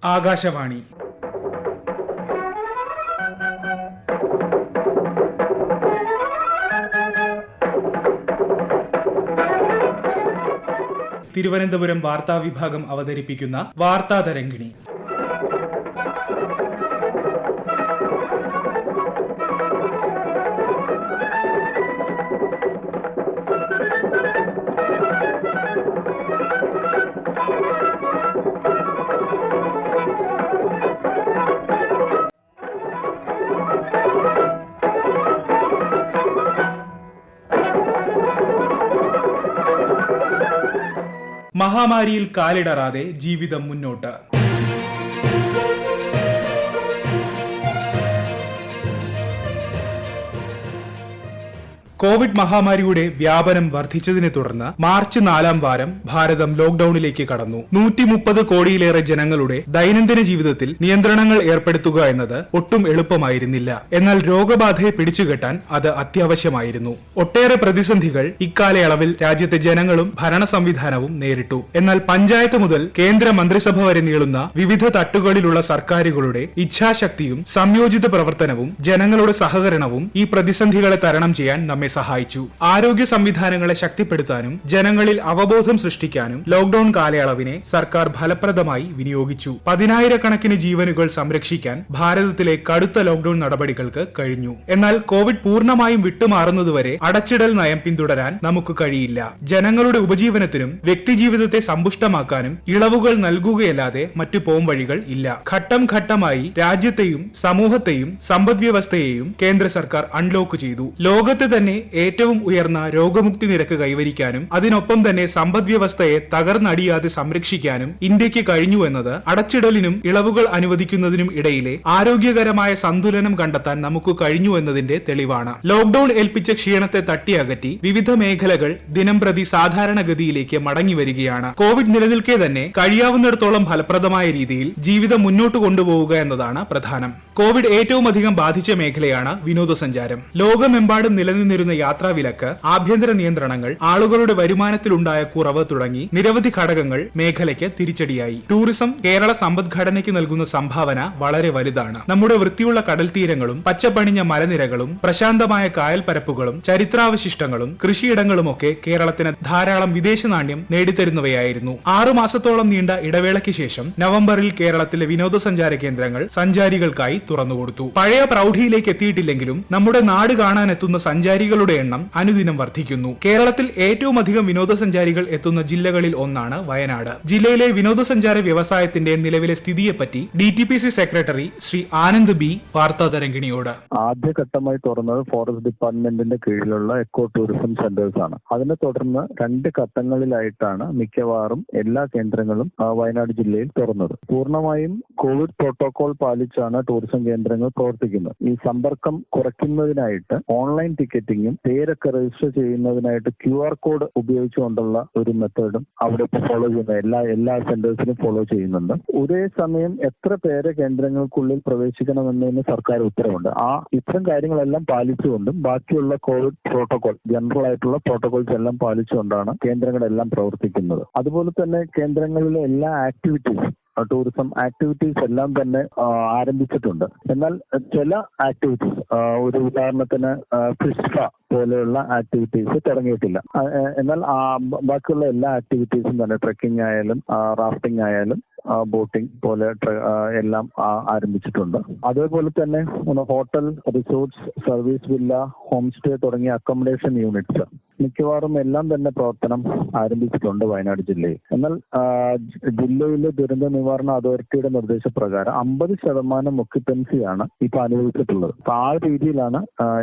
ആകാശവാണി തിരുവനന്തപുരം വാർത്താ വിഭാഗം അവതരിപ്പിക്കുന്ന വാർത്താ തരംഗിണി. മഹാമാരിയിൽ കാലിടറാതെ ജീവിതം മുന്നോട്ട്. കോവിഡ് മഹാമാരിയുടെ വ്യാപനം വർദ്ധിച്ചതിനെ തുടർന്ന് മാർച്ച് 4 വാരം ഭാരതം ലോക്ഡൌണിലേക്ക് കടന്നു. 130 കോടിയിലേറെ ജനങ്ങളുടെ ദൈനംദിന ജീവിതത്തിൽ നിയന്ത്രണങ്ങൾ ഏർപ്പെടുത്തുക എന്നത് ഒട്ടും എളുപ്പമായിരുന്നില്ല. എന്നാൽ രോഗബാധയെ പിടിച്ചുകെട്ടാൻ അത് അത്യാവശ്യമായിരുന്നു. ഒട്ടേറെ പ്രതിസന്ധികൾ ഇക്കാലയളവിൽ രാജ്യത്തെ ജനങ്ങളും ഭരണ സംവിധാനവും നേരിട്ടു. എന്നാൽ പഞ്ചായത്ത് മുതൽ കേന്ദ്ര മന്ത്രിസഭ വരെ നീളുന്ന വിവിധ തട്ടുകളിലുള്ള സർക്കാരുകളുടെ ഇച്ഛാശക്തിയും സംയോജിത പ്രവർത്തനവും ജനങ്ങളുടെ സഹകരണവും ഈ പ്രതിസന്ധികളെ തരണം ചെയ്യാൻ നമ്മെ സഹായിച്ചു. ആരോഗ്യ സംവിധാനങ്ങളെ ശക്തിപ്പെടുത്താനും ജനങ്ങളിൽ അവബോധം സൃഷ്ടിക്കാനും ലോക്ഡൌൺ കാലയളവിനെ സർക്കാർ ഫലപ്രദമായി വിനിയോഗിച്ചു. 10,000-കണക്കിന് ജീവനുകൾ സംരക്ഷിക്കാൻ ഭാരതത്തിലെ കടുത്ത ലോക്ഡൌൺ നടപടികൾക്ക് കഴിഞ്ഞു. എന്നാൽ കോവിഡ് പൂർണ്ണമായും വിട്ടുമാറുന്നതുവരെ അടച്ചിടൽ നയം പിന്തുടരാൻ നമുക്ക് കഴിയില്ല. ജനങ്ങളുടെ ഉപജീവനത്തിനും വ്യക്തിജീവിതത്തെ സമ്പുഷ്ടമാക്കാനും ഇളവുകൾ നൽകുകയല്ലാതെ മറ്റു പോംവഴികൾ ഇല്ല. ഘട്ടം ഘട്ടമായി രാജ്യത്തെയും സമൂഹത്തെയും സമ്പദ്വ്യവസ്ഥയെയും കേന്ദ്ര സർക്കാർ അൺലോക്ക് ചെയ്തു. ലോകത്തെ തന്നെ ഏറ്റവും ഉയർന്ന രോഗമുക്തി നിരക്ക് കൈവരിക്കാനും അതിനൊപ്പം തന്നെ സമ്പദ്വ്യവസ്ഥയെ തകർന്നടിയാതെ സംരക്ഷിക്കാനും ഇന്ത്യക്ക് കഴിഞ്ഞു എന്നത് അടച്ചിടലിനും ഇളവുകൾ അനുവദിക്കുന്നതിനും ഇടയിലെ ആരോഗ്യകരമായ സന്തുലനം കണ്ടെത്താൻ നമുക്ക് കഴിഞ്ഞു എന്നതിന്റെ തെളിവാണ്. ലോക്ഡൌൺ ഏൽപ്പിച്ച ക്ഷീണത്തെ തട്ടിയകറ്റി വിവിധ മേഖലകൾ ദിനംപ്രതി സാധാരണഗതിയിലേക്ക് മടങ്ങി വരികയാണ്. കോവിഡ് നിലനിൽക്കെ തന്നെ കഴിയാവുന്നിടത്തോളം ഫലപ്രദമായ രീതിയിൽ ജീവിതം മുന്നോട്ട് കൊണ്ടുപോവുക എന്നതാണ് പ്രധാനം. കോവിഡ് ഏറ്റവും അധികം ബാധിച്ച മേഖലയാണ് വിനോദസഞ്ചാരം. ലോകമെമ്പാടും നിലനിന്നിരുന്ന യാത്രാവിലക്ക്, ആഭ്യന്തര നിയന്ത്രണങ്ങൾ, ആളുകളുടെ വരുമാനത്തിലുണ്ടായ കുറവ് തുടങ്ങി നിരവധി ഘടകങ്ങൾ മേഖലയ്ക്ക് തിരിച്ചടിയായി. ടൂറിസം കേരള സമ്പദ്ഘടനയ്ക്ക് നൽകുന്ന സംഭാവന വളരെ വലുതാണ്. നമ്മുടെ വൃത്തിയുള്ള കടൽ തീരങ്ങളും പച്ചപ്പണിഞ്ഞ മലനിരകളും പ്രശാന്തമായ കായൽപ്പരപ്പുകളും ചരിത്രാവശിഷ്ടങ്ങളും കൃഷിയിടങ്ങളുമൊക്കെ കേരളത്തിന് ധാരാളം വിദേശ നാണ്യം നേടിത്തരുന്നവയായിരുന്നു. 6 മാസത്തോളം നീണ്ട ഇടവേളയ്ക്ക് ശേഷം നവംബറിൽ കേരളത്തിലെ വിനോദസഞ്ചാര കേന്ദ്രങ്ങൾ സഞ്ചാരികൾക്കായി തുറന്നുകൊടുത്തു. പഴയ പ്രൗഢിയിലേക്ക് എത്തിയിട്ടില്ലെങ്കിലും നമ്മുടെ നാട് കാണാനെത്തുന്ന സഞ്ചാരികളുടെ എണ്ണം അനുദിനം വർദ്ധിക്കുന്നു. കേരളത്തിൽ ഏറ്റവും അധികം വിനോദസഞ്ചാരികൾ എത്തുന്ന ജില്ലകളിൽ ഒന്നാണ് വയനാട്. ജില്ലയിലെ വിനോദസഞ്ചാര വ്യവസായത്തിന്റെ നിലവിലെ സ്ഥിതിയെപ്പറ്റി DTPC secretary Shri Anand B വാർത്താ തരംഗിണിയോട്. ആദ്യഘട്ടമായി തുറന്നത് ഫോറസ്റ്റ് ഡിപ്പാർട്ട്മെന്റിന്റെ കീഴിലുള്ള എക്കോ ടൂറിസം സെന്റേഴ്സ് ആണ്. അതിനെ തുടർന്ന് 2 ഘട്ടങ്ങളിലായിട്ടാണ് മിക്കവാറും എല്ലാ കേന്ദ്രങ്ങളും വയനാട് ജില്ലയിൽ തുറന്നത്. പൂർണ്ണമായും കോവിഡ് പ്രോട്ടോകോൾ പാലിച്ചാണ് ടൂറിസം കേന്ദ്രങ്ങൾ പ്രവർത്തിക്കുന്നത്. ഈ സമ്പർക്കം കുറയ്ക്കുന്നതിനായിട്ട് ഓൺലൈൻ ടിക്കറ്റിംഗും പേരൊക്കെ രജിസ്റ്റർ ചെയ്യുന്നതിനായിട്ട് QR കോഡ് ഉപയോഗിച്ചുകൊണ്ടുള്ള ഒരു മെത്തേഡും അവിടെ ഇപ്പോൾ ഫോളോ ചെയ്യുന്ന എല്ലാ സെന്റേഴ്സിലും ഫോളോ ചെയ്യുന്നുണ്ട്. ഒരേ സമയം എത്ര പേരെ കേന്ദ്രങ്ങൾക്കുള്ളിൽ പ്രവേശിക്കണമെന്നതിന് സർക്കാർ ഉത്തരവുണ്ട്. ഇത്തരം കാര്യങ്ങളെല്ലാം പാലിച്ചുകൊണ്ടും ബാക്കിയുള്ള കോവിഡ് പ്രോട്ടോകോൾ, ജനറൽ ആയിട്ടുള്ള പ്രോട്ടോകോൾസ് എല്ലാം പാലിച്ചുകൊണ്ടാണ് കേന്ദ്രങ്ങളെല്ലാം പ്രവർത്തിക്കുന്നത്. അതുപോലെ തന്നെ കേന്ദ്രങ്ങളിലെ എല്ലാ ആക്ടിവിറ്റീസും, ടൂറിസം ആക്ടിവിറ്റീസ് എല്ലാം തന്നെ ആരംഭിച്ചിട്ടുണ്ട്. എന്നാൽ ചില ആക്ടിവിറ്റീസ്, ഒരു ഉദാഹരണത്തിന് ഫിഷ്ഫ പോലെയുള്ള ആക്ടിവിറ്റീസ് തുടങ്ങിയിട്ടില്ല. എന്നാൽ ബാക്കിയുള്ള എല്ലാ ആക്ടിവിറ്റീസും തന്നെ ട്രെക്കിംഗ് ആയാലും റാഫ്റ്റിംഗ് ആയാലും ബോട്ടിംഗ് പോലെ എല്ലാം ആരംഭിച്ചിട്ടുണ്ട്. അതേപോലെ തന്നെ hotel, resorts, service villa, home stay തുടങ്ങിയ അക്കോമഡേഷൻ യൂണിറ്റ്സ് മിക്കവാറും എല്ലാം തന്നെ പ്രവർത്തനം ആരംഭിച്ചിട്ടുണ്ട് വയനാട് ജില്ലയിൽ. എന്നാൽ ജില്ലയിലെ ദുരന്ത നിവാരണ അതോറിറ്റിയുടെ നിർദ്ദേശപ്രകാരം 50% ഒക്യുപ്പൻസിയാണ് ഇപ്പൊ അനുവദിച്ചിട്ടുള്ളത്. ആ രീതിയിലാണ്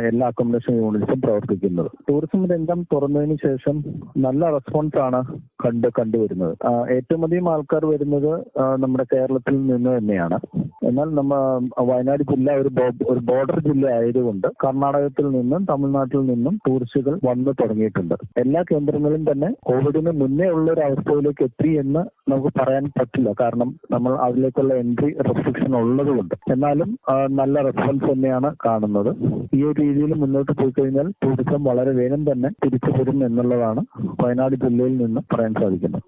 എല്ലാ അക്കോമഡേഷൻ യൂണിറ്റ്സും പ്രവർത്തിക്കുന്നത്. ടൂറിസം രംഗം തുറന്നതിന് ശേഷം നല്ല റെസ്പോൺസ് ആണ് കണ്ടുവരുന്നത്. ഏറ്റവും അധികം ആൾക്കാർ വരുന്നത് നമ്മുടെ കേരളത്തിൽ നിന്ന് തന്നെയാണ്. എന്നാൽ വയനാട് ജില്ല ഒരു ബോർഡർ ജില്ല ആയതുകൊണ്ട് കർണാടകത്തിൽ നിന്നും തമിഴ്നാട്ടിൽ നിന്നും ടൂറിസ്റ്റുകൾ വന്നു തുടങ്ങിയിട്ടുണ്ട്. എല്ലാ കേന്ദ്രങ്ങളും തന്നെ കോവിഡിന് മുന്നേ ഉള്ള ഒരു അവസ്ഥയിലേക്ക് എത്തി എന്ന് നമുക്ക് പറയാൻ പറ്റില്ല. കാരണം നമ്മൾ അതിലേക്കുള്ള എൻട്രി റെസ്ട്രിക്ഷൻ ഉള്ളതുകൊണ്ട്. എന്നാലും നല്ല റെസ്പോൺസ് തന്നെയാണ് കാണുന്നത്. ഈ ഒരു രീതിയിൽ മുന്നോട്ട് പോയി കഴിഞ്ഞാൽ ടൂറിസം വളരെ വേഗം തന്നെ തിരിച്ചു വരും എന്നുള്ളതാണ് വയനാട് ജില്ലയിൽ നിന്ന് പറയാൻ സാധിക്കുന്നത്.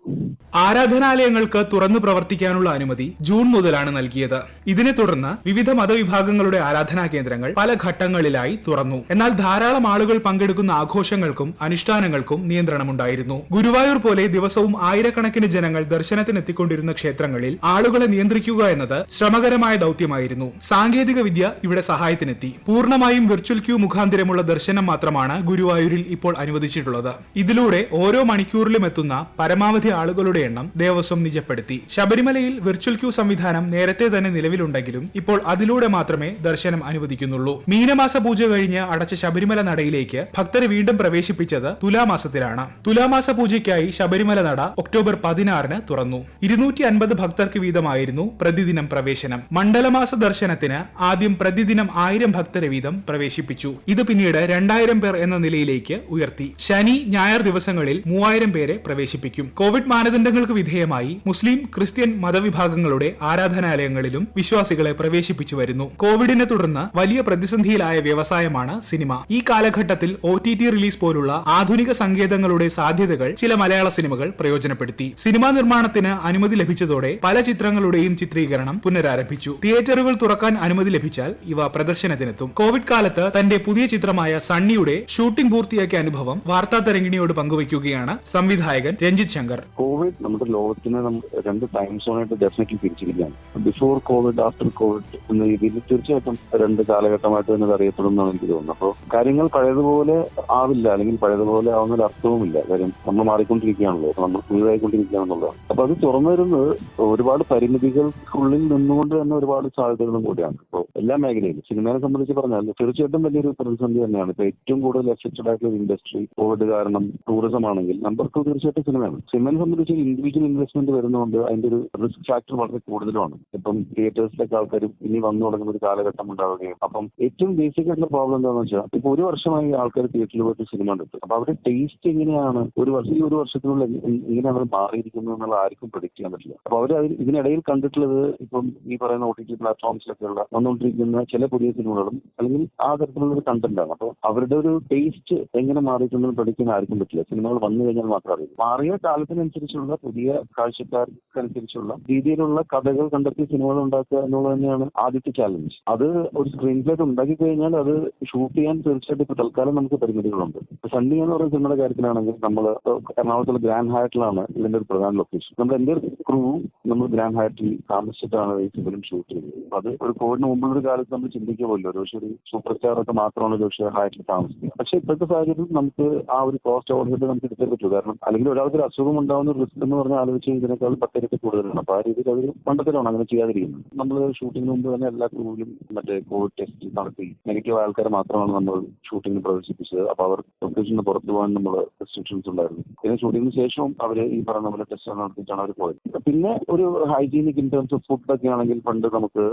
ആരാധനാലയങ്ങൾക്ക് തുറന്നു പ്രവർത്തിക്കാനുള്ള അനുമതി ജൂൺ മുതലാണ് നൽകിയത്. ഇതിനെ തുടർന്ന് വിവിധ മതവിഭാഗങ്ങളുടെ ആരാധനാ കേന്ദ്രങ്ങൾ പല ഘട്ടങ്ങളിലായി തുറന്നു. എന്നാൽ ധാരാളം ആളുകൾ പങ്കെടുക്കുന്ന ആഘോഷങ്ങൾക്കും അനുഷ്ഠാനങ്ങൾക്കും നിയന്ത്രണമുണ്ടായിരുന്നു. ഗുരുവായൂർ പോലെ ദിവസവും ആയിരക്കണക്കിന് ജനങ്ങൾ ദർശനത്തിനെത്തിക്കൊണ്ടിരുന്ന ക്ഷേത്രങ്ങളിൽ ആളുകളെ നിയന്ത്രിക്കുക എന്നത് ശ്രമകരമായ ദൌത്യമായിരുന്നു. സാങ്കേതിക വിദ്യ ഇവിടെ സഹായത്തിനെത്തി. പൂർണ്ണമായും വിർച്വൽ ക്യൂ മുഖാന്തിരമുള്ള ദർശനം മാത്രമാണ് ഗുരുവായൂരിൽ ഇപ്പോൾ അനുവദിച്ചിട്ടുള്ളത്. ഇതിലൂടെ ഓരോ മണിക്കൂറിലും എത്തുന്ന പരമാവധി ആളുകളുടെ എണ്ണം ദേവസ്വം നിജപ്പെടുത്തി. ശബരിമലയിൽ വിർച്വൽ ക്യൂ സംവിധാനം നേരത്തെ തന്നെ നിലവിലുണ്ടെങ്കിലും ഇപ്പോൾ അതിലൂടെ മാത്രമേ ദർശനം അനുവദിക്കുന്നുള്ളൂ. മീനമാസ പൂജ കഴിഞ്ഞ് അടച്ച ശബരിമല നടയിലേക്ക് ഭക്തരെ വീണ്ടും പ്രവേശിപ്പിച്ചത് തുലാമാസത്തിലാണ്. തുലാമാസ പൂജയ്ക്കായി ശബരിമല നട ഒക്ടോബർ 16 തുറന്നു. 250 ഭക്തർക്ക് വീതമായിരുന്നു പ്രതിദിനം പ്രവേശനം. മണ്ഡലമാസ ദർശനത്തിന് ആദ്യം പ്രതിദിനം 1000 ഭക്തരെ വീതം പ്രവേശിപ്പിച്ചു. ഇത് പിന്നീട് 2000 പേർ എന്ന നിലയിലേക്ക് ഉയർത്തി. ശനി ഞായർ ദിവസങ്ങളിൽ 3000 പേരെ പ്രവേശിപ്പിക്കും. കോവിഡ് മാനദണ്ഡങ്ങൾക്ക് വിധേയമായി മുസ്ലിം ക്രിസ്ത്യൻ മതവിഭാഗങ്ങളുടെ ആരാധനാലയങ്ങളിലും വിശ്വാസികളെ പ്രവേശിപ്പിച്ചു വരുന്നു. കോവിഡിനെ തുടർന്ന് വലിയ പ്രതിസന്ധിയിലായ വ്യവസായമാണ് സിനിമ. ഈ കാലഘട്ടത്തിൽ OTT റിലീസ് പോലുള്ള ആധുനിക സങ്കേതങ്ങളുടെ സാധ്യതകൾ ചില മലയാള സിനിമകൾ പ്രയോജനപ്പെടുത്തി. സിനിമാ നിർമ്മാണത്തിന് അനുമതി ലഭിച്ചതോടെ പല ചിത്രങ്ങളുടെയും ചിത്രീകരണം പുനരാരംഭിച്ചു. തിയേറ്ററുകൾ തുറക്കാൻ അനുമതി ലഭിച്ചാൽ ഇവ പ്രദർശനത്തിനെത്തും. കോവിഡ് കാലത്ത് തന്റെ പുതിയ ചിത്രമായ സണ്ണിയുടെ ഷൂട്ടിംഗ് പൂർത്തിയാക്കിയ അനുഭവം വാർത്താ തരംഗിണിയോട് പങ്കുവയ്ക്കുകയാണ് സംവിധായകൻ രഞ്ജിത്ത് ശങ്കർ. കോവിഡ് നമ്മുടെ ലോകത്തിന് രണ്ട് ടൈം സോണായിട്ട് ഡെഫിനറ്റ്ലി തിരിച്ചിരിക്കുകയാണ്. ബിഫോർ കോവിഡ്, ആഫ്റ്റർ കോവിഡ് എന്ന രീതിയിൽ തീർച്ചയായിട്ടും രണ്ട് കാലഘട്ടമായിട്ട് തന്നെ അറിയപ്പെടും എന്നാണ് എനിക്ക് തോന്നുന്നത്. അപ്പോൾ കാര്യങ്ങൾ പഴയതുപോലെ ആവില്ല, അല്ലെങ്കിൽ പഴയതുപോലെ ആവുന്ന ഒരു അർത്ഥവുമില്ല. കാര്യം നമ്മൾ മാറിക്കൊണ്ടിരിക്കുകയാണല്ലോ, നമ്മൾ പുതിയതായിക്കൊണ്ടിരിക്കുകയാണെന്നുള്ളതാണ്. അപ്പൊ അത് തുറന്നു വരുന്നത് ഒരുപാട് പരിമിതികൾക്കുള്ളിൽ നിന്നുകൊണ്ട് തന്നെ ഒരുപാട് സാധ്യതകളും കൂടിയാണ്. ഇപ്പോൾ എല്ലാ മേഖലയിലും സിനിമയെ സംബന്ധിച്ച് പറഞ്ഞാൽ തീർച്ചയായിട്ടും വലിയൊരു പ്രതിസന്ധി തന്നെയാണ്. ഇപ്പൊ ഏറ്റവും കൂടുതൽ എഫക്റ്റഡ് ആയിട്ടുള്ള ഇൻഡസ്ട്രി കോവിഡ് കാരണം ടൂറിസം ആണെങ്കിൽ നമ്പർ 2 തീർച്ചയായിട്ടും സിനിമയാണ്. സിനിമയെ സംബന്ധിച്ച് ഇൻഡിവിജ്വൽ ഇൻവെസ്റ്റ്മെന്റ് വരുന്നതുകൊണ്ട് അതിന്റെ ഒരു റിസ്ക് ഫാക്ടർ വളരെ കൂടുതലുമാണ്. ഇപ്പം തിയേറ്റേഴ്സിലേക്ക് ആൾക്കാർ ഇനി വന്നു തുടങ്ങുന്ന ഒരു കാലഘട്ടം ഉണ്ടാവുകയും അപ്പം ഏറ്റവും ബേസിക് ആയിട്ടുള്ള പ്രോബ്ലം എന്താണെന്ന് വെച്ചാൽ ഇപ്പൊ ഒരു വർഷമായി ആൾക്കാർ തിയേറ്ററിൽ പോയിട്ട് സിനിമ കണ്ടെത്തും. അപ്പൊ അവരുടെ ടേസ്റ്റ് എങ്ങനെയാണ് ഈ ഒരു വർഷത്തിനുള്ളിൽ എങ്ങനെയാണ് അത് മാറിയിരിക്കുന്നത് എന്നുള്ള ആർക്കും പ്രഡിക്ട് ചെയ്യാൻ പറ്റില്ല. അപ്പൊ അവർ ഇതിനിടയിൽ കണ്ടിട്ടുള്ളത് ഇപ്പം ഈ പറയുന്ന OTT പ്ലാറ്റ്ഫോംസിലൊക്കെയുള്ള വന്നുകൊണ്ടിരിക്കുന്ന ചില പുതിയ സിനിമകളും അല്ലെങ്കിൽ ആ തരത്തിലുള്ള ഒരു കണ്ടന്റാണ്. അപ്പോൾ അവരുടെ ഒരു ടേസ്റ്റ് എങ്ങനെ മാറിയിട്ടുണ്ടെന്ന് പഠിക്കാൻ ആർക്കും പറ്റില്ല. സിനിമകൾ വന്നു കഴിഞ്ഞാൽ മാത്രം അറിയില്ല. മാറിയ കാലത്തിനനുസരിച്ചുള്ള പുതിയ കാഴ്ചക്കാർക്കനുസരിച്ചുള്ള രീതിയിലുള്ള കഥകൾ കണ്ടെത്തി സിനിമകൾ ഉണ്ടാക്കുക എന്നുള്ളത് തന്നെയാണ് ആദ്യത്തെ ചാലഞ്ച്. അത് ഒരു സ്ക്രീൻ പ്ലേ ഉണ്ടാക്കി കഴിഞ്ഞാൽ അത് ഷൂട്ട് ചെയ്യാൻ തീർച്ചയായിട്ടും ഇപ്പൊ തൽക്കാലം നമുക്ക് പരിമിതികളുണ്ട്. സണ്ണി എന്ന് പറയുന്ന സിനിമയുടെ കാര്യത്തിലാണെങ്കിൽ നമ്മൾ എറണാകുളത്തുള്ള ഗ്രാൻഡ് ഹയറ്റിലാണ് ഇതിന്റെ ഒരു പ്രധാന ലൊക്കേഷൻ. നമ്മൾ എന്റെ ക്രൂ നമ്മൾ ഗ്രാൻഡ് ഹയറ്റിൽ താമസിച്ചിട്ടാണ് ഈ ഫിലിം ഷൂട്ട് ചെയ്തത്. അത് ഒരു കോവിഡിന് മുമ്പുള്ള കാലത്ത് നമ്മൾ ചിന്തിക്കുമല്ലോ, ഒരു പക്ഷേ ഒരു സൂപ്പർ സ്റ്റാർ ഒക്കെ മാത്രമാണ് ഒരു പക്ഷേ ഹയറ്റിൽ താമസിക്കുക. പക്ഷെ ഇപ്പോഴത്തെ സാഹചര്യത്തിൽ നമുക്ക് ആ ഒരു കോസ്റ്റ് ഓവർഹെഡ് നമുക്ക് എടുത്തേ പറ്റൂ. കാരണം അല്ലെങ്കിൽ ഒരാൾക്ക് ഒരു അസുഖം ഉണ്ടാകുന്ന ഒരു റിസ്ക് എന്ന് പറഞ്ഞാൽ ആലോചിച്ച് ഇതിനേക്കാൾ 10 ഇരട്ടി കൂടുതലാണ്. അപ്പൊ ആ രീതിയിൽ അതൊരു മണ്ടത്തിലാണ് അങ്ങനെ ചെയ്യാതിരിക്കുന്നത്. നമ്മൾ ഷൂട്ടിങ്ങിന് മുമ്പ് തന്നെ എല്ലാ ക്രൂവിലും മറ്റേ കോവിഡ് ടെസ്റ്റ് നടത്തി നെഗറ്റീവ് ആൾക്കാരെ മാത്രമാണ് നമ്മൾ ഷൂട്ടിങ്ങിന് പ്രവേശിപ്പിച്ചത്. അപ്പൊ അവർ ലൊക്കേഷന് പുറത്തു പോകാൻ നമ്മൾ റെസ്ട്രിക്ഷൻസ് ഉണ്ടായിരുന്നു. പിന്നെ ഷൂട്ടിങ്ങിന് ശേഷവും അവർ ഈ പറഞ്ഞ പോലെ ടെസ്റ്റ് നടത്തിയിട്ടാണ് അവർ പോയത്. പിന്നെ ഒരു hygienic in terms of food ഒക്കെ ആണെങ്കിൽ പണ്ട് നമുക്ക്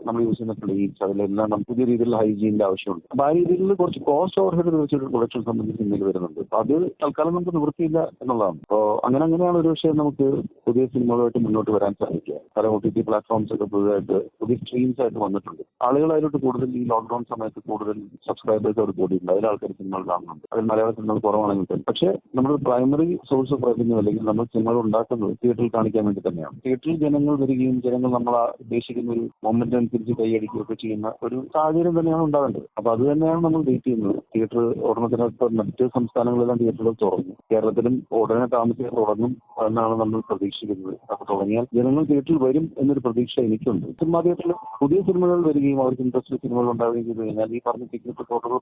നമ്മൾ യൂസ് ചെയ്യുന്ന പ്ലേറ്റ്സ് അതിലെല്ലാം നമുക്ക് പുതിയ രീതിയിലുള്ള ഹൈജീനിന്റെ ആവശ്യമുണ്ട്. അപ്പൊ ആ രീതിയിൽ കുറച്ച് കോസ്റ്റ് ഓവർഹെഡ് തീർച്ചയായിട്ടും പ്രൊഡക്ഷൻ സംബന്ധിച്ച് ഇന്നലെ വരുന്നുണ്ട്. അപ്പൊ അത് തൽക്കാലം നമുക്ക് നിവൃത്തിയില്ല എന്നുള്ളതാണ്. അപ്പോൾ അങ്ങനെയാണ് ഒരു പക്ഷേ നമുക്ക് പുതിയ സിനിമകളുമായിട്ട് മുന്നോട്ട് വരാൻ സാധിക്കുക. പല OTT പ്ലാറ്റ്ഫോംസ് ഒക്കെ പുതിയതായിട്ട് പുതിയ സ്ട്രീംസ് ആയിട്ട് വന്നിട്ടുണ്ട്. ആളുകൾ അതിലോട്ട് കൂടുതൽ ഈ ലോക്ക്ഡൌൺ സമയത്ത് കൂടുതൽ സബ്സ്ക്രൈബേഴ്സ് അവിടെ കൂടിയിട്ടുണ്ട്. അതിൽ ആൾക്കാർ സിനിമകൾ കാണുന്നുണ്ട്. അതിൽ മലയാള സിനിമകൾ കുറവാണെങ്കിൽ തന്നെ. പക്ഷേ നമ്മുടെ പ്രൈമറി സോഴ്സ് ഓഫ് റവന്യൂ അല്ലെങ്കിൽ നമ്മൾ സിനിമകൾ ഉണ്ടാക്കുന്നത് തിയേറ്ററിൽ കാണിക്കാൻ വേണ്ടി തന്നെയാണ്. തിയേറ്ററിൽ ജനങ്ങൾ വരികയും ജനങ്ങൾ നമ്മൾ ഉദ്ദേശിക്കുന്ന ഒരു മൊമെന്റ് അനുസരിച്ച് കൈയടിക്കുകയൊക്കെ ചെയ്യുന്ന ഒരു സാഹചര്യം തന്നെയാണ് ഉണ്ടാകേണ്ടത്. അപ്പൊ അത് തന്നെയാണ് നമ്മൾ വെയിറ്റ് ചെയ്യുന്നത്. തിയേറ്റർ ഉടനത്തിനൊപ്പം മറ്റ് സംസ്ഥാനങ്ങളിലെല്ലാം തിയേറ്ററുകൾ തുറന്നു. കേരളത്തിലും ഉടനെ താമസിക്കാൻ തുടങ്ങും എന്നാണ് നമ്മൾ പ്രതീക്ഷിക്കുന്നത്. അപ്പൊ തുടങ്ങിയാൽ ജനങ്ങൾ തിയേറ്ററിൽ വരും എന്നൊരു പ്രതീക്ഷ എനിക്കുണ്ട്. സിനിമാ തിയേറ്ററിൽ പുതിയ സിനിമകൾ വരികയും അവർക്ക് ഇൻട്രസ്റ്റ് സിനിമകൾ ഉണ്ടാവുകയും ചെയ്തു കഴിഞ്ഞാൽ ഈ പറഞ്ഞ ടിക്കറ്റ് പ്രോട്ടോകോൾ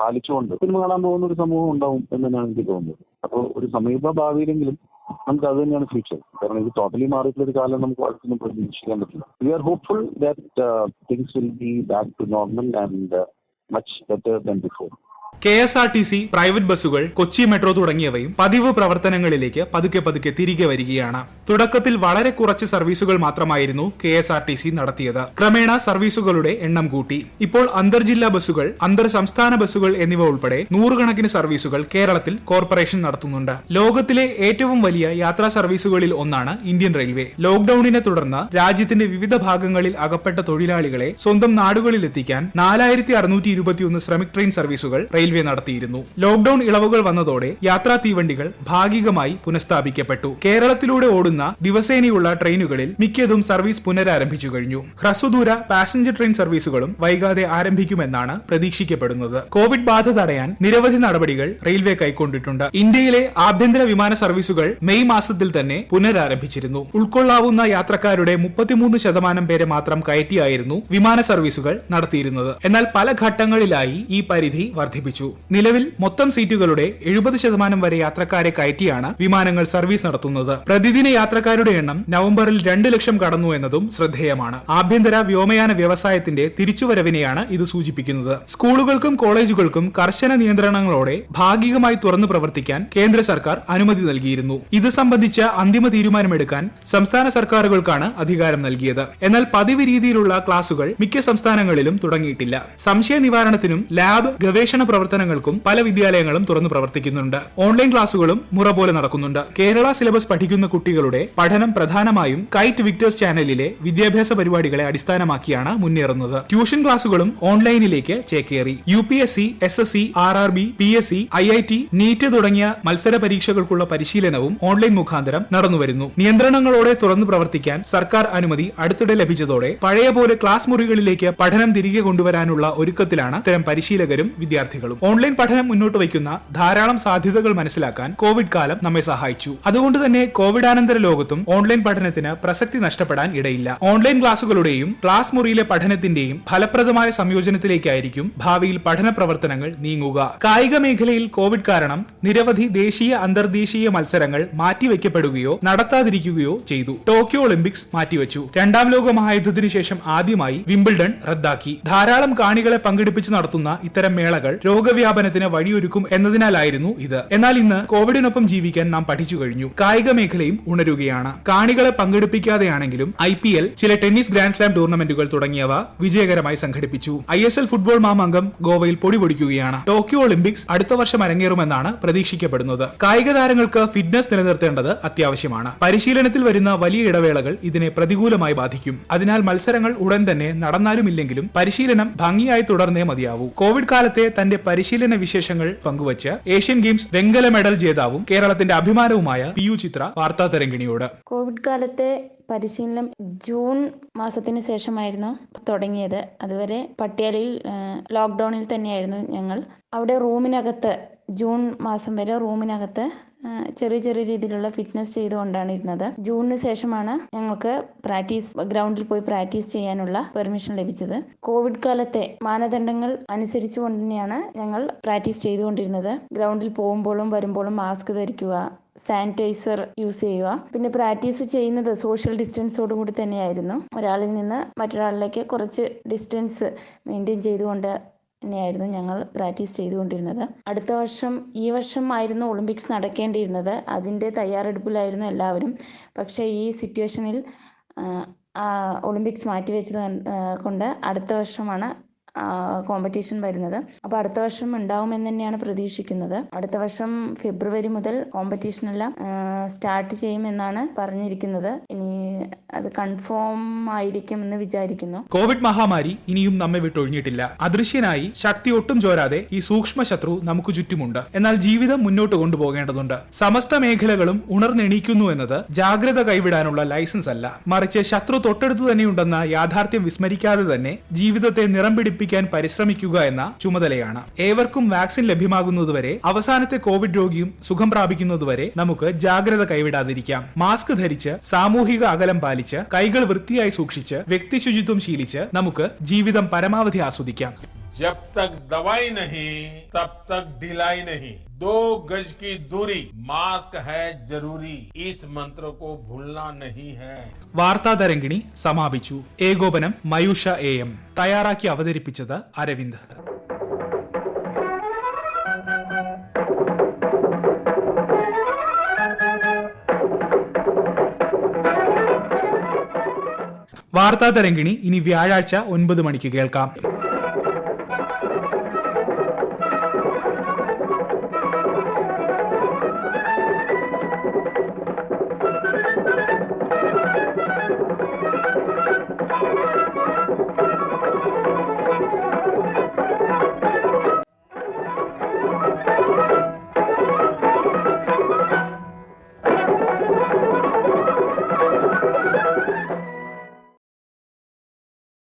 പാലിച്ചുകൊണ്ട് സിനിമ കാണാൻ പോകുന്ന ഒരു സമൂഹം ഉണ്ടാവും എന്ന് തന്നെയാണ് എനിക്ക് തോന്നുന്നത്. അപ്പോൾ ഒരു സമീപ ഭാവിയിലെങ്കിലും നമുക്ക് അത് തന്നെയാണ് ഫ്യൂച്ചർ. കാരണം ഇത് ടോട്ടലി മാറിയിട്ടുള്ള ഒരു കാലം നമുക്ക് വളർത്തുന്ന പ്രതീക്ഷിക്കാൻ പറ്റില്ല. We are hopeful that things will be back to normal and much better than before. KSRTC, private ബസ്സുകൾ, കൊച്ചി മെട്രോ തുടങ്ങിയവയും പതിവ് പ്രവർത്തനങ്ങളിലേക്ക് പതുക്കെ തിരികെ വരികയാണ്. തുടക്കത്തിൽ വളരെ കുറച്ച് സർവീസുകൾ മാത്രമായിരുന്നു KSRTC നടത്തിയത്. ക്രമേണ സർവീസുകളുടെ എണ്ണം കൂട്ടി. ഇപ്പോൾ അന്തർജില്ലാ ബസ്സുകൾ, അന്തർ സംസ്ഥാന ബസ്സുകൾ എന്നിവ ഉൾപ്പെടെ 100 കണക്കിന് സർവീസുകൾ കേരളത്തിൽ കോർപ്പറേഷൻ നടത്തുന്നുണ്ട്. ലോകത്തിലെ ഏറ്റവും വലിയ യാത്രാ സർവീസുകളിൽ ഒന്നാണ് ഇന്ത്യൻ റെയിൽവേ. ലോക്ഡൌണിനെ തുടർന്ന് രാജ്യത്തിന്റെ വിവിധ ഭാഗങ്ങളിൽ അകപ്പെട്ട തൊഴിലാളികളെ സ്വന്തം നാടുകളിലെത്തിക്കാൻ 4621 ശ്രമിക് ട്രെയിൻ സർവീസുകൾ റെയിൽവേ നടത്തിയിരുന്നു. ലോക്ഡൌൺ ഇളവുകൾ വന്നതോടെ യാത്രാ തീവണ്ടികൾ ഭാഗികമായി പുനഃസ്ഥാപിക്കപ്പെട്ടു. കേരളത്തിലൂടെ ഓടുന്ന ദിവസേനയുള്ള ട്രെയിനുകളിൽ മിക്കതും സർവീസ് പുനരാരംഭിച്ചു കഴിഞ്ഞു. ഹ്രസ്വദൂര പാസഞ്ചർ ട്രെയിൻ സർവീസുകളും വൈകാതെ ആരംഭിക്കുമെന്നാണ് പ്രതീക്ഷിക്കപ്പെടുന്നത്. കോവിഡ് ബാധ തടയാൻ നിരവധി നടപടികൾ റെയിൽവേ കൈക്കൊണ്ടിട്ടുണ്ട്. ഇന്ത്യയിലെ ആഭ്യന്തര വിമാന സർവീസുകൾ മെയ് മാസത്തിൽ തന്നെ പുനരാരംഭിച്ചിരുന്നു. ഉൾക്കൊള്ളാവുന്ന യാത്രക്കാരുടെ 33% പേരെ മാത്രം കയറ്റിയായിരുന്നു വിമാന സർവീസുകൾ നടത്തിയിരുന്നത്. എന്നാൽ പല ഘട്ടങ്ങളിലായി ഈ പരിധി വർദ്ധിപ്പിച്ചു. നിലവിൽ മൊത്തം സീറ്റുകളുടെ 70% വരെ യാത്രക്കാരെ കയറ്റിയാണ് വിമാനങ്ങൾ സർവീസ് നടത്തുന്നത്. പ്രതിദിന യാത്രക്കാരുടെ എണ്ണം നവംബറിൽ 2 ലക്ഷം കടന്നു എന്നതും ശ്രദ്ധേയമാണ്. ആഭ്യന്തര വ്യോമയാന വ്യവസായത്തിന്റെ തിരിച്ചുവരവിനെയാണ് ഇത് സൂചിപ്പിക്കുന്നത്. സ്കൂളുകൾക്കും കോളേജുകൾക്കും കർശന നിയന്ത്രണങ്ങളോടെ ഭാഗികമായി തുറന്നു പ്രവർത്തിക്കാൻ കേന്ദ്ര സർക്കാർ അനുമതി നൽകിയിരുന്നു. ഇത് സംബന്ധിച്ച അന്തിമ തീരുമാനമെടുക്കാൻ സംസ്ഥാന സർക്കാരുകൾക്കാണ് അധികാരം നൽകിയത്. എന്നാൽ പതിവ് രീതിയിലുള്ള ക്ലാസുകൾ മിക്ക സംസ്ഥാനങ്ങളിലും തുടങ്ങിയിട്ടില്ല. സംശയ നിവാരണത്തിനും ലാബ് ഗവേഷണ പ്രവർത്തനങ്ങൾക്കും പല വിദ്യാലയങ്ങളും തുറന്നു പ്രവർത്തിക്കുന്നുണ്ട്. ഓൺലൈൻ ക്ലാസുകളും മുറ പോലെ നടക്കുന്നുണ്ട്. കേരള സിലബസ് പഠിക്കുന്ന കുട്ടികളുടെ പഠനം പ്രധാനമായും കൈറ്റ് വിക്ടേഴ്സ് ചാനലിലെ വിദ്യാഭ്യാസ പരിപാടികളെ അടിസ്ഥാനമാക്കിയാണ് മുന്നേറുന്നത്. ട്യൂഷൻ ക്ലാസുകളും ഓൺലൈനിലേക്ക് ചേക്കേറി. UPSC, SSC, RRB, PSC, IIT, NEET തുടങ്ങിയ മത്സര പരീക്ഷകൾക്കുള്ള പരിശീലനവും ഓൺലൈൻ മുഖാന്തരം നടന്നുവരുന്നു. നിയന്ത്രണങ്ങളോടെ തുറന്നു പ്രവർത്തിക്കാൻ സർക്കാർ അനുമതി അടുത്തിടെ ലഭിച്ചതോടെ പഴയ പോലെ ക്ലാസ് മുറികളിലേക്ക് പഠനം തിരികെ കൊണ്ടുവരാനുള്ള ഒരുക്കത്തിലാണ് ഇത്തരം പരിശീലകരും വിദ്യാർത്ഥികളും. ഓൺലൈൻ പഠനം മുന്നോട്ട് വയ്ക്കുന്ന ധാരാളം സാധ്യതകൾ മനസ്സിലാക്കാൻ കോവിഡ് കാലം നമ്മെ സഹായിച്ചു. അതുകൊണ്ട് തന്നെ കോവിഡാനന്തര ലോകത്തും ഓൺലൈൻ പഠനത്തിന് പ്രസക്തി നഷ്ടപ്പെടാൻ ഇടയില്ല. ഓൺലൈൻ ക്ലാസുകളുടെയും ക്ലാസ് മുറിയിലെ പഠനത്തിന്റെയും ഫലപ്രദമായ സംയോജനത്തിലേക്കായിരിക്കും ഭാവിയിൽ പഠന പ്രവർത്തനങ്ങൾ നീങ്ങുക. കായിക മേഖലയിൽ കോവിഡ് കാരണം നിരവധി ദേശീയ അന്തർദേശീയ മത്സരങ്ങൾ മാറ്റിവെക്കപ്പെടുകയോ നടത്താതിരിക്കുകയോ ചെയ്തു. ടോക്കിയോ ഒളിമ്പിക്സ് മാറ്റിവെച്ചു. രണ്ടാം ലോക മഹായുദ്ധത്തിനു ശേഷം ആദ്യമായി വിംബിൾഡൺ റദ്ദാക്കി. ധാരാളം കാണികളെ പങ്കെടുപ്പിച്ച് നടത്തുന്ന ഇത്തരം മേളകൾ രോഗവ്യാപനത്തിന് വഴിയൊരുക്കും എന്നതിനാലായിരുന്നു ഇത്. എന്നാൽ ഇന്ന് കോവിഡിനൊപ്പം ജീവിക്കാൻ നാം പഠിച്ചു കഴിഞ്ഞു. കായിക മേഖലയും ഉണരുകയാണ്. കാണികളെ പങ്കെടുപ്പിക്കാതെയാണെങ്കിലും IPL, ചില ടെന്നീസ് ഗ്രാൻഡ് സ്ലാം ടൂർണമെന്റുകൾ തുടങ്ങിയവ വിജയകരമായി സംഘടിപ്പിച്ചു. ISL ഫുട്ബോൾ മാമാങ്കം ഗോവയിൽ പൊടിപൊടിക്കുകയാണ്. ടോക്കിയോ ഒളിമ്പിക്സ് അടുത്ത വർഷം അരങ്ങേറുമെന്നാണ് പ്രതീക്ഷിക്കപ്പെടുന്നത്. കായിക താരങ്ങൾക്ക് ഫിറ്റ്നസ് നിലനിർത്തേണ്ടത് അത്യാവശ്യമാണ്. പരിശീലനത്തിൽ വരുന്ന വലിയ ഇടവേളകൾ ഇതിനെ പ്രതികൂലമായി ബാധിക്കും. അതിനാൽ മത്സരങ്ങൾ ഉടൻ തന്നെ നടന്നാലുമില്ലെങ്കിലും പരിശീലനം ഭംഗിയായി തുടർന്നേ മതിയാവൂ. കോവിഡ് കാലത്തെ തന്റെ പരിശീലന വിശേഷങ്ങൾ പങ്കുവച്ച് ഏഷ്യൻ ഗെയിംസ് വെങ്കല മെഡൽ ജേതാവും കേരളത്തിന്റെ അഭിമാനവുമായ PU ചിത്ര വാർത്താ തരംഗിണിയോട്. കോവിഡ് കാലത്തെ പരിശീലനം ജൂൺ മാസത്തിന് ശേഷമായിരുന്നു തുടങ്ങിയത്. അതുവരെ പട്യാലയിൽ ലോക്ക്ഡൌണിൽ തന്നെയായിരുന്നു ഞങ്ങൾ. അവിടെ റൂമിനകത്ത് ജൂൺ മാസം വരെ റൂമിനകത്ത് ചെറിയ ചെറിയ രീതിയിലുള്ള ഫിറ്റ്നസ് ചെയ്തുകൊണ്ടാണ് ഇരുന്നത്. ജൂണിന് ശേഷമാണ് ഞങ്ങൾക്ക് ഗ്രൗണ്ടിൽ പോയി പ്രാക്ടീസ് ചെയ്യാനുള്ള പെർമിഷൻ ലഭിച്ചത്. കോവിഡ് കാലത്തെ മാനദണ്ഡങ്ങൾ അനുസരിച്ചുകൊണ്ട് തന്നെയാണ് ഞങ്ങൾ പ്രാക്ടീസ് ചെയ്തുകൊണ്ടിരുന്നത്. ഗ്രൗണ്ടിൽ പോകുമ്പോഴും വരുമ്പോഴും മാസ്ക് ധരിക്കുക, സാനിറ്റൈസർ യൂസ് ചെയ്യുക. പിന്നെ പ്രാക്ടീസ് ചെയ്യുന്നത് സോഷ്യൽ ഡിസ്റ്റൻസോട് കൂടി തന്നെയായിരുന്നു. ഒരാളിൽ നിന്ന് മറ്റൊരാളിലേക്ക് കുറച്ച് ഡിസ്റ്റൻസ് മെയിൻറ്റെയിൻ ചെയ്തുകൊണ്ട് തന്നെയായിരുന്നു ഞങ്ങൾ പ്രാക്ടീസ് ചെയ്തുകൊണ്ടിരുന്നത്. ഈ വർഷം ആയിരുന്നു ഒളിമ്പിക്സ് നടക്കേണ്ടിയിരുന്നത്. അതിൻ്റെ തയ്യാറെടുപ്പിലായിരുന്നു എല്ലാവരും. പക്ഷേ ഈ സിറ്റുവേഷനിൽ ഒളിമ്പിക്സ് മാറ്റിവെച്ചത് കൊണ്ട് അടുത്ത വർഷമാണ് കോമ്പറ്റീഷൻ വരുന്നത്. അപ്പോൾ അടുത്ത വർഷം ഉണ്ടാവുമെന്ന് തന്നെയാണ് പ്രതീക്ഷിക്കുന്നത്. അടുത്ത വർഷം ഫെബ്രുവരി മുതൽ കോമ്പറ്റീഷൻ എല്ലാം സ്റ്റാർട്ട് ചെയ്യുമെന്നാണ് പറഞ്ഞിരിക്കുന്നത്. ഇനി അത് കൺഫേം ആയിരിക്കും എന്ന് വിചാരിക്കുന്നു. കോവിഡ് മഹാമാരി ഇനിയും നമ്മെ വിട്ടൊഴിഞ്ഞിട്ടില്ല. അദൃശ്യനായി ശക്തി ഒട്ടും ചോരാതെ ഈ സൂക്ഷ്മ ശത്രു നമുക്ക് ചുറ്റുമുണ്ട്. എന്നാൽ ജീവിതം മുന്നോട്ട് കൊണ്ടുപോകേണ്ടതുണ്ട്. സമസ്ത മേഖലകളും ഉണർന്നെണീക്കുന്നു എന്നത് ജാഗ്രത കൈവിടാനുള്ള ലൈസൻസ് അല്ല, മറിച്ച് ശത്രു തൊട്ടടുത്ത് തന്നെയുണ്ടെന്ന യാഥാർത്ഥ്യം വിസ്മരിക്കാതെ തന്നെ ജീവിതത്തെ നിറം പിടിപ്പിക്കാൻ പരിശ്രമിക്കുക എന്ന ചുമതലയാണ്. ഏവർക്കും വാക്സിൻ ലഭ്യമാകുന്നതുവരെ, അവസാനത്തെ കോവിഡ് രോഗിയും സുഖം പ്രാപിക്കുന്നതുവരെ നമുക്ക് ജാഗ്രത കൈവിടാതിരിക്കാം. മാസ്ക് ധരിച്ച്, സാമൂഹിക അകലം പാലിച്ച്, കൈകൾ വൃത്തിയായി സൂക്ഷിച്ച്, വ്യക്തി ശുചിത്വം ശീലിച്ച് നമുക്ക് ജീവിതം പരമാവധി ആസ്വദിക്കാം. जब तक दवाई नहीं तब तक ढिलाई नहीं, 2 गज की दूरी, मास्क है जरूरी, इस मंत्र को भूलना नहीं है. വാർത്താ തരംഗിണി സമാപിച്ചു. ഏകോപനം മയൂഷ AM. തയ്യാറാക്കി അവതരിപ്പിച്ചത് അരവിന്ദ്. വാർത്താ തരംഗിണി ഇനി വ്യാഴാഴ്ച 9 മണിക്ക് കേൾക്കാം.